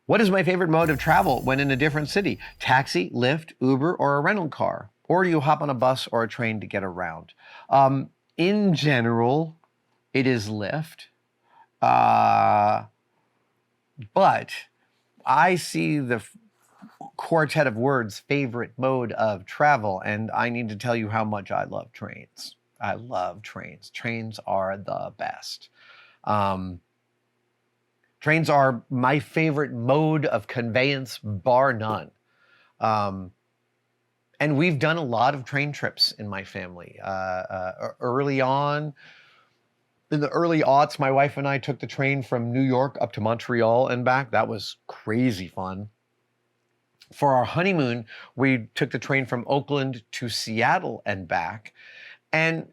What is my favorite mode of travel when in a different city? Taxi, Lyft, Uber, or a rental car? Or do you hop on a bus or a train to get around? In general, it is Lyft. But I see the quartet of words, favorite mode of travel, and I need to tell you how much I love trains. I love trains. Trains are the best. Trains are my favorite mode of conveyance, bar none. And we've done a lot of train trips in my family. Early on, in the early aughts, my wife and I took the train from New York up to Montreal and back. That was crazy fun. For our honeymoon, we took the train from Oakland to Seattle and back. And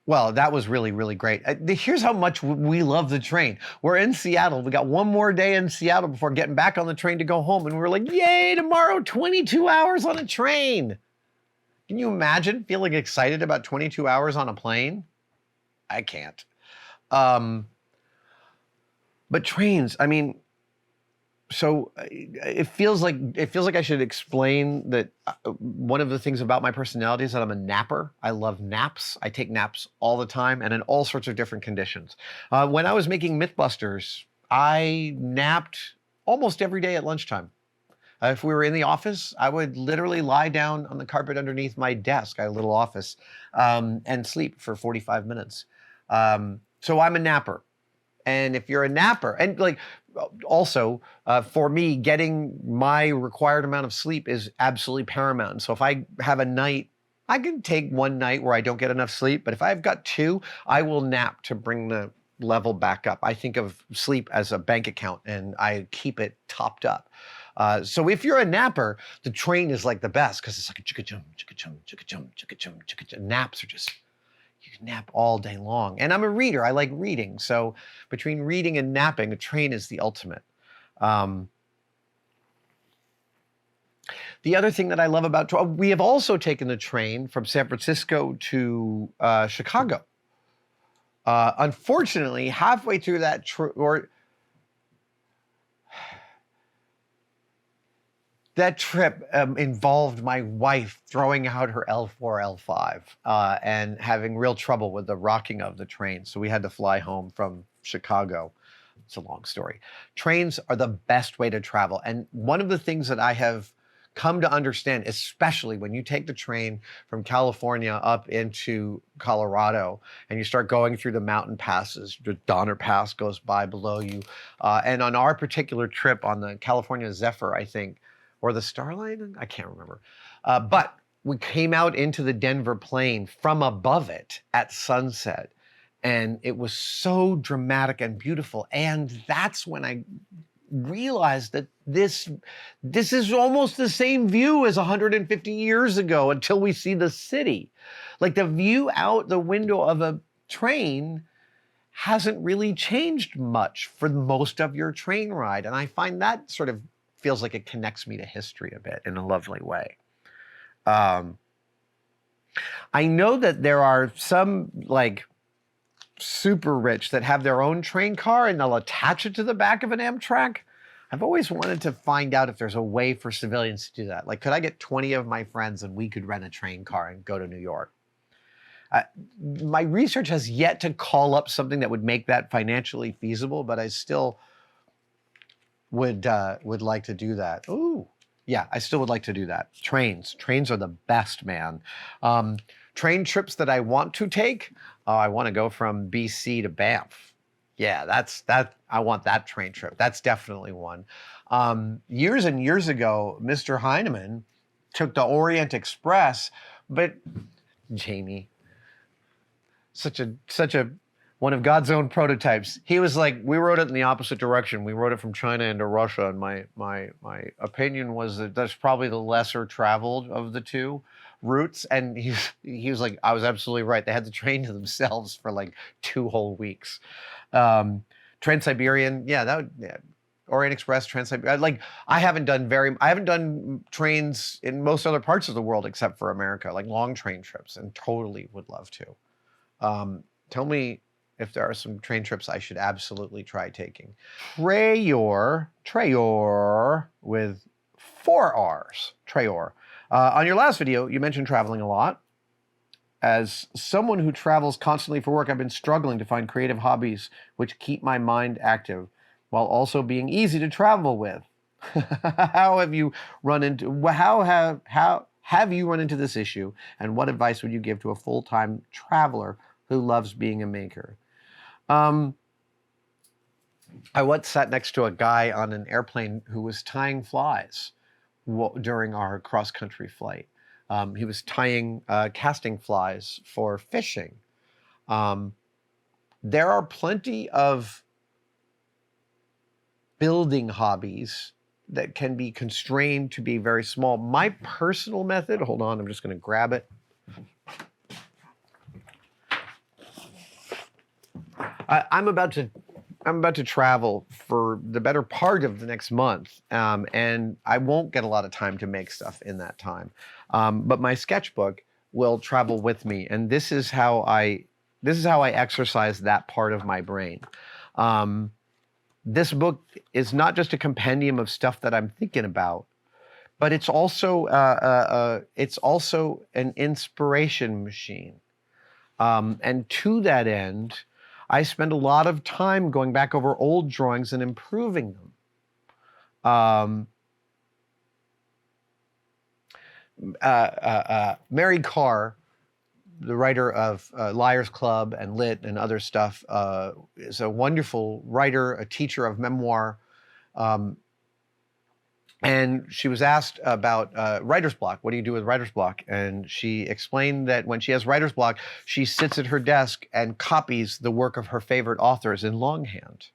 well, that was really, really great. Here's how much we love the train. We're in Seattle. We got one more day in Seattle before getting back on the train to go home. And we're like, yay, tomorrow, 22 hours on a train. Can you imagine feeling excited about 22 hours on a plane? I can't. But trains, I mean, so it feels like I should explain that one of the things about my personality is that I'm a napper. I love naps. I take naps all the time and in all sorts of different conditions. When I was making MythBusters, I napped almost every day at lunchtime. If we were in the office, I would literally lie down on the carpet underneath my desk, I had a little office, and sleep for 45 minutes. So I'm a napper. And if you're a napper, and like also for me, getting my required amount of sleep is absolutely paramount. And so if I have a night, I can take one night where I don't get enough sleep, but if I've got two, I will nap to bring the level back up. I think of sleep as a bank account and I keep it topped up. So if you're a napper, the train is like the best because it's like a chicka-chum, chicka-chum, chicka-chum, chicka-chum, chicka-chum. Naps are just, you can nap all day long. And I'm a reader. I like reading. So between reading and napping, a train is the ultimate. The other thing that I love about, we have also taken the train from San Francisco to Chicago. Unfortunately, halfway through that that trip involved my wife throwing out her L4, L5 and having real trouble with the rocking of the train. So we had to fly home from Chicago. It's a long story. Trains are the best way to travel. And one of the things that I have come to understand, especially when you take the train from California up into Colorado and you start going through the mountain passes, the Donner Pass goes by below you. And on our particular trip on the California Zephyr, I think, or the Starline, I can't remember. But we came out into the Denver Plain from above it at sunset. And it was so dramatic and beautiful. And that's when I realized that this is almost the same view as 150 years ago until we see the city. Like the view out the window of a train hasn't really changed much for most of your train ride. And I find that sort of feels like it connects me to history a bit in a lovely way. I know that there are some like super rich that have their own train car and they'll attach it to the back of an Amtrak. I've always wanted to find out if there's a way for civilians to do that. Like, could I get 20 of my friends and we could rent a train car and go to New York? My research has yet to call up something that would make that financially feasible, but I still would like to do that. Ooh, yeah, I still would like to do that. Trains are the best, man. Train trips that I want to take. I want to go from BC to Banff. Yeah, I want that train trip. That's definitely one. Years and years ago, Mr. Heineman took the Orient Express, but Jamie, such a one of God's own prototypes. He was like, we rode it in the opposite direction. We rode it from China into Russia, and my opinion was that that's probably the lesser traveled of the two routes. And he was like, I was absolutely right. They had the train to themselves for like 2 whole weeks. Trans-Siberian, Orient Express, Trans-Siberian. Like I haven't done trains in most other parts of the world except for America, like long train trips, and totally would love to. Tell me if there are some train trips I should absolutely try taking. Treyorrrr with 4 R's, Treyorrrr. On your last video, you mentioned traveling a lot. As someone who travels constantly for work, I've been struggling to find creative hobbies which keep my mind active while also being easy to travel with. How have you run into this issue, and what advice would you give to a full-time traveler who loves being a maker? I once sat next to a guy on an airplane who was tying flies during our cross-country flight. He was tying casting flies for fishing. There are plenty of building hobbies that can be constrained to be very small. My personal method, hold on, I'm just going to grab it. I'm about to travel for the better part of the next month, and I won't get a lot of time to make stuff in that time. But my sketchbook will travel with me, and this is how I exercise that part of my brain. This book is not just a compendium of stuff that I'm thinking about, but it's also an inspiration machine. And to that end, I spend a lot of time going back over old drawings and improving them. Mary Carr, the writer of Liar's Club and Lit and other stuff, is a wonderful writer, a teacher of memoir. And she was asked about writer's block. What do you do with writer's block? And she explained that when she has writer's block, she sits at her desk and copies the work of her favorite authors in longhand.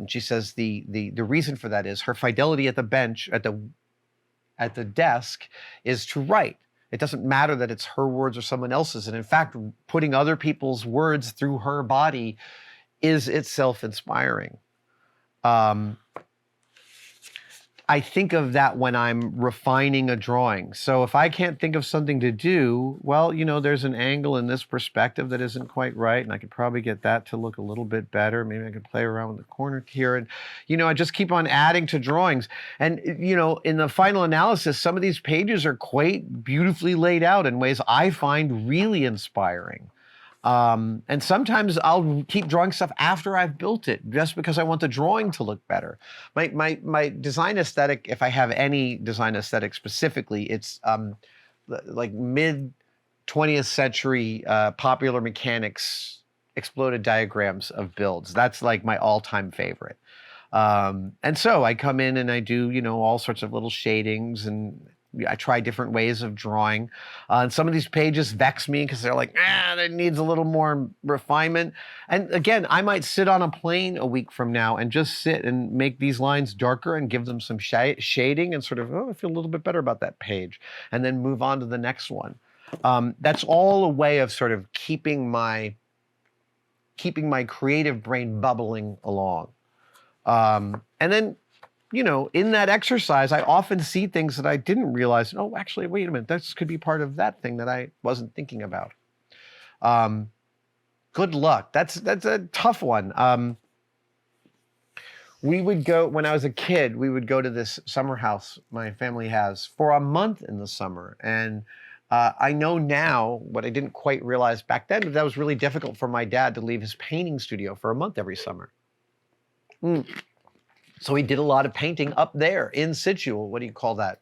She says the reason for that is her fidelity at the bench, at the desk, is to write. It doesn't matter that it's her words or someone else's. And in fact, putting other people's words through her body is itself inspiring. I think of that when I'm refining a drawing. So if I can't think of something to do, well, you know, there's an angle in this perspective that isn't quite right, and I could probably get that to look a little bit better. Maybe I could play around with the corner here. And, you know, I just keep on adding to drawings. And, you know, in the final analysis, some of these pages are quite beautifully laid out in ways I find really inspiring. And sometimes I'll keep drawing stuff after I've built it, just because I want the drawing to look better. My design aesthetic, if I have any design aesthetic specifically, it's like mid 20th century popular mechanics exploded diagrams of builds. That's like my all-time favorite. And so I come in and I do, you know, all sorts of little shadings, and I try different ways of drawing. And some of these pages vex me because they're like, that needs a little more refinement. And again, I might sit on a plane a week from now and just sit and make these lines darker and give them some shading and sort of, I feel a little bit better about that page, and then move on to the next one. That's all a way of sort of keeping my creative brain bubbling along. And then, you know, in that exercise, I often see things that I didn't realize. Oh, actually, wait a minute. This could be part of that thing that I wasn't thinking about. Good luck. That's a tough one. We would go, when I was a kid, we would go to this summer house my family has for a month in the summer. And I know now what I didn't quite realize back then, that was really difficult for my dad to leave his painting studio for a month every summer. So he did a lot of painting up there in situ. What do you call that?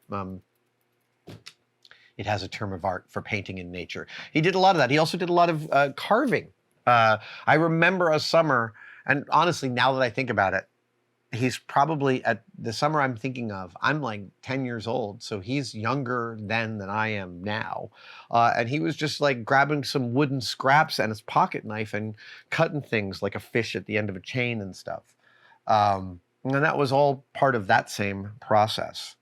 It has a term of art for painting in nature. He did a lot of that. He also did a lot of carving. I remember a summer, and honestly, now that I think about it, he's probably, at the summer I'm thinking of, I'm like 10 years old, so he's younger then than I am now. And he was just like grabbing some wooden scraps and his pocket knife and cutting things like a fish at the end of a chain and stuff. And that was all part of that same process.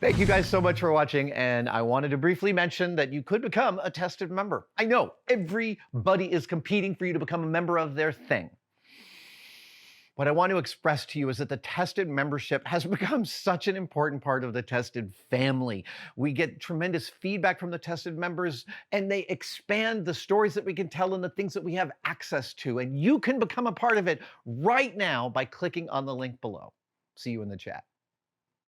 Thank you guys so much for watching, and I wanted to briefly mention that you could become a tested member. I know, everybody is competing for you to become a member of their thing. What I want to express to you is that the Tested membership has become such an important part of the Tested family. We get tremendous feedback from the Tested members, and they expand the stories that we can tell and the things that we have access to. And you can become a part of it right now by clicking on the link below. See you in the chat.